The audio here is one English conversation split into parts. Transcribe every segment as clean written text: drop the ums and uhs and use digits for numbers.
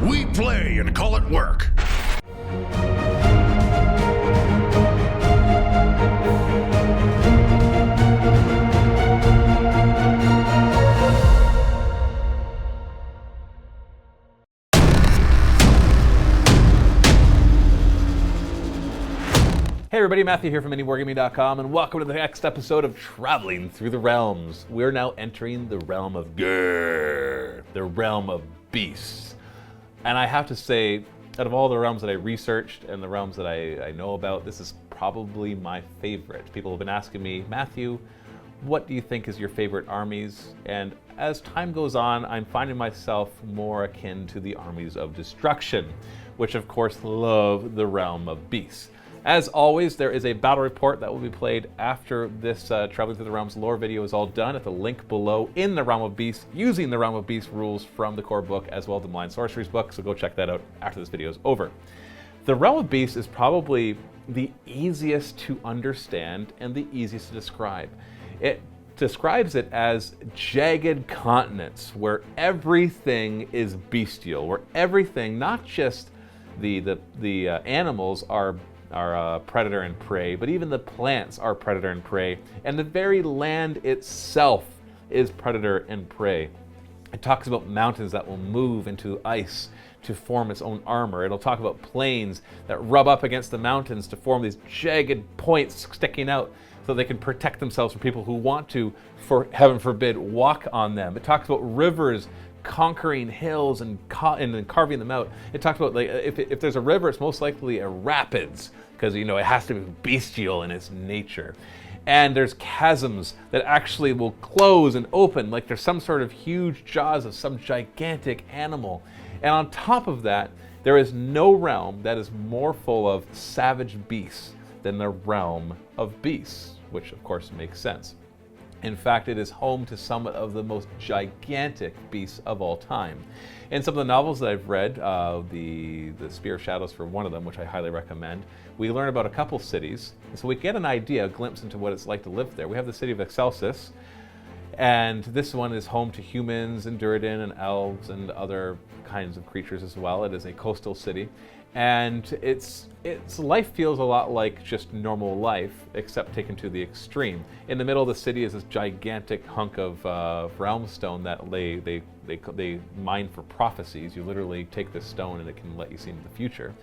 We play and call it work. Hey everybody, Matthew here from MiniWarGaming.com, and welcome to the next episode of Traveling Through the Realms. We're now entering the realm of Ghur, the realm of beasts. And I have to say, out of all the realms that I researched and the realms that I know about, this is probably my favorite. People have been asking me, Matthew, what do you think is your favorite armies? And as time goes on, I'm finding myself more akin to the armies of destruction, which of course love the realm of beasts. As always, there is a battle report that will be played after this Traveling Through the Realms lore video is all done at the link below in the Realm of Beasts, using the Realm of Beasts rules from the core book as well as the Blind Sorceries book, so go check that out after this video is over. The Realm of Beasts is probably the easiest to understand and the easiest to describe. It describes it as jagged continents where everything is bestial, where everything, not just the animals are predator and prey, but even the plants are predator and prey, and the very land itself is predator and prey. It talks about mountains that will move into ice to form its own armor. It'll talk about plains that rub up against the mountains to form these jagged points sticking out so they can protect themselves from people who want to, for heaven forbid, walk on them. It talks about rivers conquering hills and then carving them out. It talks about, like, if there's a river, it's most likely a rapids, because it has to be bestial in its nature. And there's chasms that actually will close and open, like there's some sort of huge jaws of some gigantic animal. And on top of that, there is no realm that is more full of savage beasts than the realm of beasts, which of course makes sense. In fact, it is home to some of the most gigantic beasts of all time. In some of the novels that I've read, the Spear of Shadows for one of them, which I highly recommend, we learn about a couple cities, and so we get an idea, a glimpse into what it's like to live there. We have the city of Excelsis, and this one is home to humans and Duradin and elves and other kinds of creatures as well. It is a coastal city, and its life feels a lot like just normal life, except taken to the extreme. In the middle of the city is this gigantic hunk of Realmstone that they mine for prophecies. You literally take this stone and it can let you see into the future.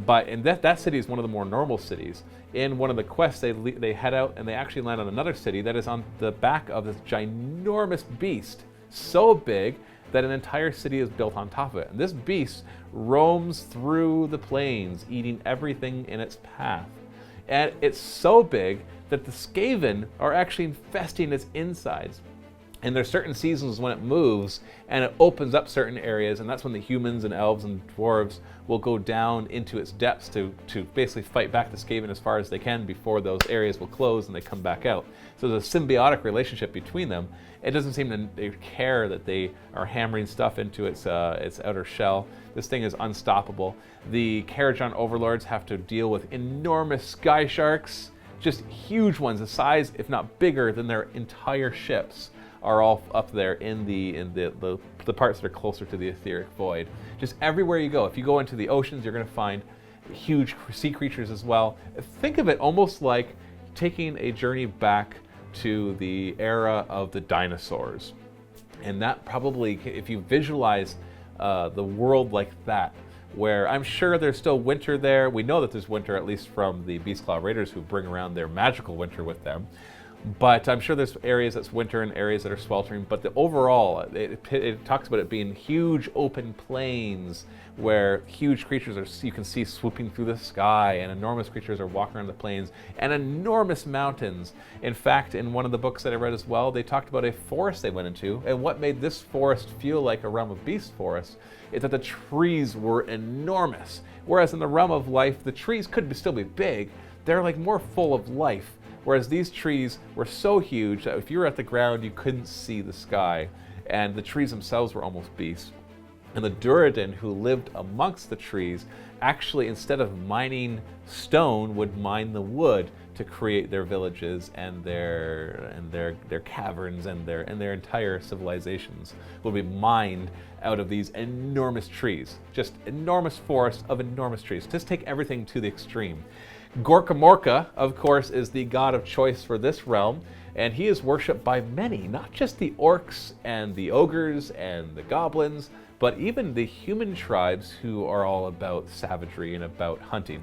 But in that city is one of the more normal cities. In one of the quests, they head out and they actually land on another city that is on the back of this ginormous beast, so big that an entire city is built on top of it. And this beast roams through the plains, eating everything in its path. And it's so big that the Skaven are actually infesting its insides. And there's certain seasons when it moves and it opens up certain areas, and that's when the humans and elves and dwarves will go down into its depths to basically fight back the Skaven as far as they can before those areas will close and they come back out. So there's a symbiotic relationship between them. It doesn't seem to care that they are hammering stuff into its outer shell. This thing is unstoppable. The Karajan overlords have to deal with enormous sky sharks, just huge ones, the size, if not bigger, than their entire ships, are all up there in the parts that are closer to the etheric void. Just everywhere you go. If you go into the oceans, you're going to find huge sea creatures as well. Think of it almost like taking a journey back to the era of the dinosaurs. And that probably, if you visualize the world like that, where I'm sure there's still winter there. We know that there's winter, at least from the Beastclaw Raiders, who bring around their magical winter with them. But I'm sure there's areas that's winter and areas that are sweltering. But the overall, it talks about it being huge open plains where huge creatures you can see swooping through the sky, and enormous creatures are walking around the plains, and enormous mountains. In fact, in one of the books that I read as well, they talked about a forest they went into, and what made this forest feel like a Realm of Beast forest is that the trees were enormous. Whereas in the Realm of Life, the trees could still be big, they're like more full of life. Whereas these trees were so huge that if you were at the ground, you couldn't see the sky. And the trees themselves were almost beasts. And the Duradin, who lived amongst the trees, actually, instead of mining stone, would mine the wood to create their villages and their caverns and their entire civilizations will be mined out of these enormous trees, just enormous forests of enormous trees. Just take everything to the extreme. Gorkamorka, of course, is the god of choice for this realm, and he is worshipped by many, not just the orcs and the ogres and the goblins, but even the human tribes who are all about savagery and about hunting.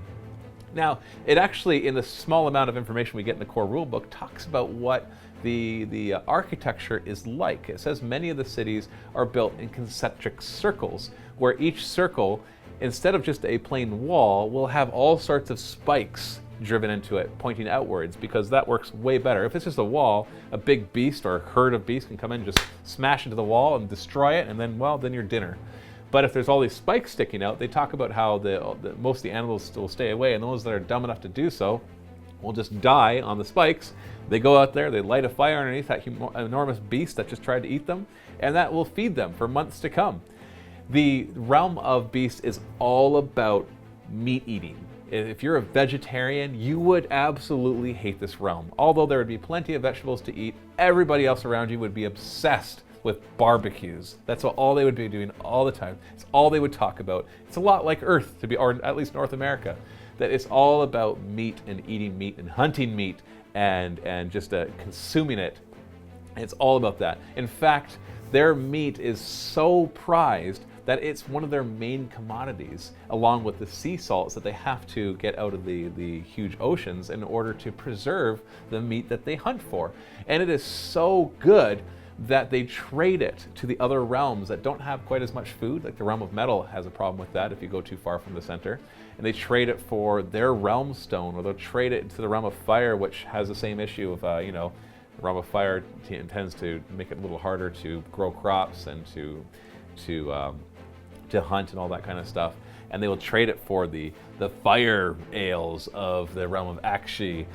Now, it actually, in the small amount of information we get in the core rulebook, talks about what the architecture is like. It says many of the cities are built in concentric circles, where each circle, instead of just a plain wall, will have all sorts of spikes driven into it, pointing outwards, because that works way better. If it's just a wall, a big beast or a herd of beasts can come in, just smash into the wall and destroy it, and then, well, then you're dinner. But if there's all these spikes sticking out, they talk about how most of the animals will stay away, and those that are dumb enough to do so will just die on the spikes. They go out there, they light a fire underneath that enormous beast that just tried to eat them, and that will feed them for months to come. The realm of beasts is all about meat eating. If you're a vegetarian, you would absolutely hate this realm. Although there would be plenty of vegetables to eat, everybody else around you would be obsessed with barbecues. That's all they would be doing all the time. It's all they would talk about. It's a lot like Earth, or at least North America, that it's all about meat and eating meat and hunting meat and just consuming it. It's all about that. In fact, their meat is so prized that it's one of their main commodities, along with the sea salts that they have to get out of the huge oceans in order to preserve the meat that they hunt for. And it is so good that they trade it to the other realms that don't have quite as much food. Like the realm of metal has a problem with that if you go too far from the center. And they trade it for their Realmstone, or they'll trade it to the realm of fire, which has the same issue of, the realm of fire tends to make it a little harder to grow crops and to hunt and all that kind of stuff. And they will trade it for the fire ales of the realm of Akshi,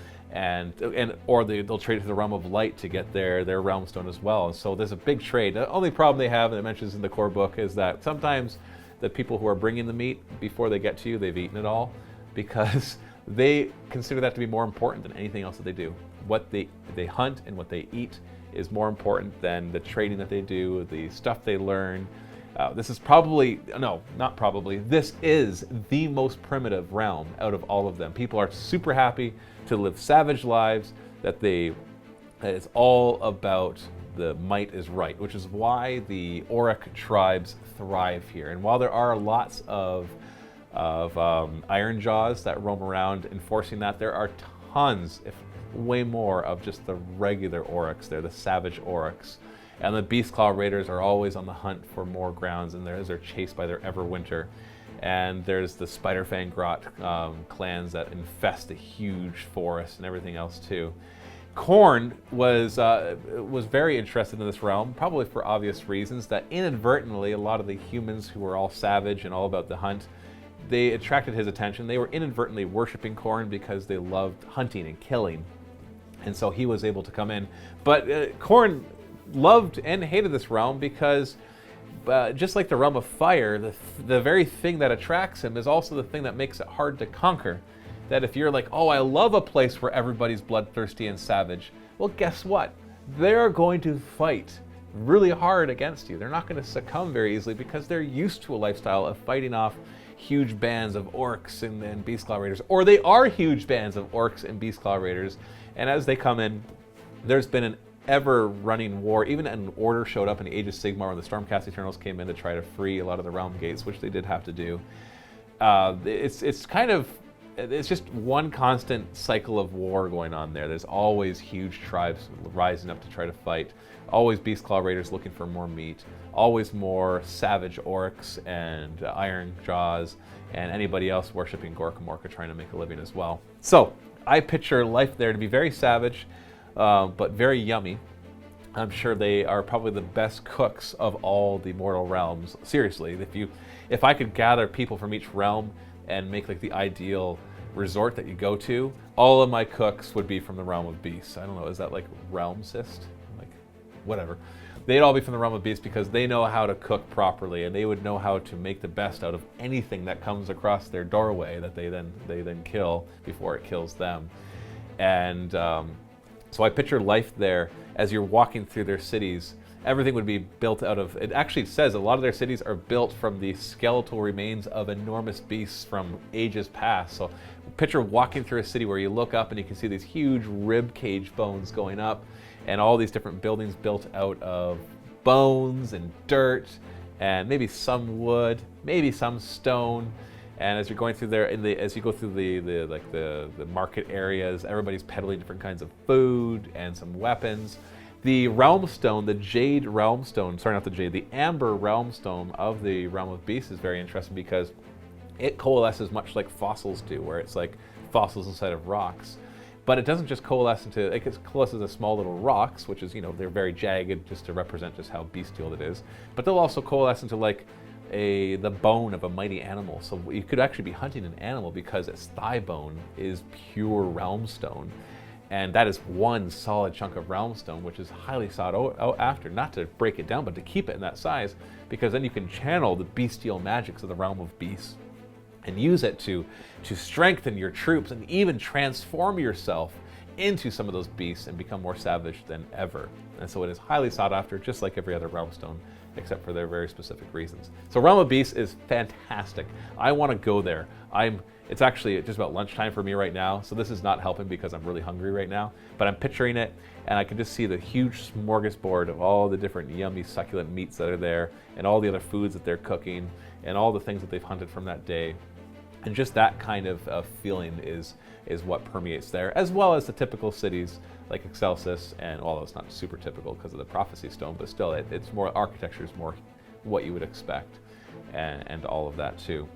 or they'll trade it to the realm of light to get their Realmstone as well. And so there's a big trade. The only problem they have, and it mentions in the core book, is that sometimes the people who are bringing the meat, before they get to you, they've eaten it all, because they consider that to be more important than anything else that they do. What they hunt and what they eat is more important than the trading that they do, the stuff they learn. This is this is the most primitive realm out of all of them. People are super happy to live savage lives, that it's all about the might is right, which is why the Auric tribes thrive here. And while there are lots of iron jaws that roam around enforcing that, there are tons, if way more, of just the regular Aurics. They're the savage Aurics. And the Beastclaw Raiders are always on the hunt for more grounds, and they're chased by their Everwinter. And there's the Spiderfang Grot clans that infest a huge forest and everything else too. Khorne was very interested in this realm, probably for obvious reasons, that inadvertently a lot of the humans who were all savage and all about the hunt, they attracted his attention. They were inadvertently worshiping Khorne because they loved hunting and killing. And so he was able to come in. But Khorne loved and hated this realm because just like the realm of fire, the very thing that attracts him is also the thing that makes it hard to conquer. That if you're like, oh, I love a place where everybody's bloodthirsty and savage, well, guess what? They're going to fight really hard against you. They're not going to succumb very easily because they're used to a lifestyle of fighting off huge bands of orcs and Beastclaw Raiders. Or they are huge bands of orcs and Beastclaw Raiders. And as they come in, there's been an ever-running war. Even an order showed up in the Age of Sigmar when the Stormcast Eternals came in to try to free a lot of the realm gates, which they did have to do. It's just one constant cycle of war going on there. There's always huge tribes rising up to try to fight. Always Beastclaw Raiders looking for more meat. Always more savage orcs and iron jaws, and anybody else worshipping Gorkamorka trying to make a living as well. So I picture life there to be very savage, but very yummy. I'm sure they are probably the best cooks of all the mortal realms. Seriously, if I could gather people from each realm and make like the ideal resort that you go to, all of my cooks would be from the realm of beasts. I don't know, is that like Realmcist? Like, whatever. they'd all be from the realm of beasts because they know how to cook properly, and they would know how to make the best out of anything that comes across their doorway that they then kill before it kills them. And so I picture life there as you're walking through their cities. Everything would be built out of, it actually says a lot of their cities are built from the skeletal remains of enormous beasts from ages past. So picture walking through a city where you look up and you can see these huge rib cage bones going up, and all these different buildings built out of bones and dirt and maybe some wood, maybe some stone. And as you're going through there, as you go through the market areas, everybody's peddling different kinds of food and some weapons. The Realmstone, the Jade Realmstone, sorry, not the Jade, the Amber Realmstone of the Realm of Beasts is very interesting because it coalesces much like fossils do, where it's like fossils inside of rocks. But it doesn't just coalesce into, it coalesces as small little rocks, which is, they're very jagged just to represent just how bestial it is. But they'll also coalesce into like the bone of a mighty animal. So you could actually be hunting an animal because its thigh bone is pure Realmstone. And that is one solid chunk of Realmstone, which is highly sought out after, not to break it down, but to keep it in that size, because then you can channel the bestial magics of the Realm of Beasts and use it to strengthen your troops and even transform yourself into some of those beasts and become more savage than ever. And so it is highly sought after, just like every other Realmstone, except for their very specific reasons. So Realm of Beasts is fantastic. I want to go there. It's actually just about lunchtime for me right now, so this is not helping because I'm really hungry right now, but I'm picturing it, and I can just see the huge smorgasbord of all the different yummy, succulent meats that are there, and all the other foods that they're cooking, and all the things that they've hunted from that day. And just that kind of feeling is what permeates there, as well as the typical cities like Excelsis, and although it's not super typical because of the Prophecy Stone, but still, it's more, architecture is more what you would expect, and all of that too.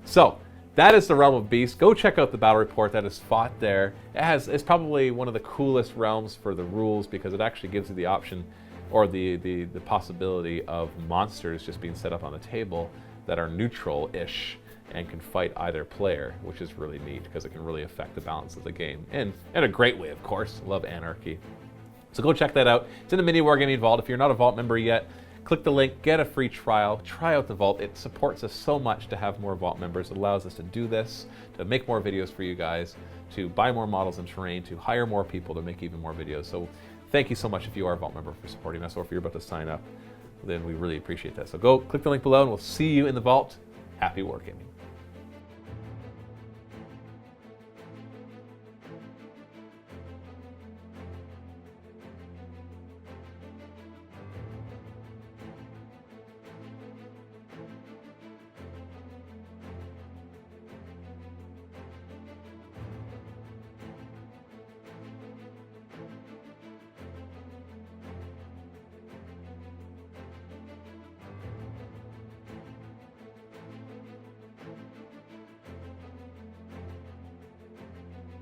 So, that is the Realm of Beasts. Go check out the battle report that is fought there. It's probably one of the coolest realms for the rules because it actually gives you the option or the possibility of monsters just being set up on the table that are neutral-ish and can fight either player, which is really neat because it can really affect the balance of the game. And in a great way, of course. Love anarchy. So go check that out. It's in the MiniWarGaming Vault. If you're not a Vault member yet, click the link, get a free trial, try out the Vault. It supports us so much to have more Vault members. It allows us to do this, to make more videos for you guys, to buy more models and terrain, to hire more people to make even more videos. So thank you so much if you are a Vault member for supporting us, or if you're about to sign up, then we really appreciate that. So go click the link below and we'll see you in the Vault. Happy wargaming.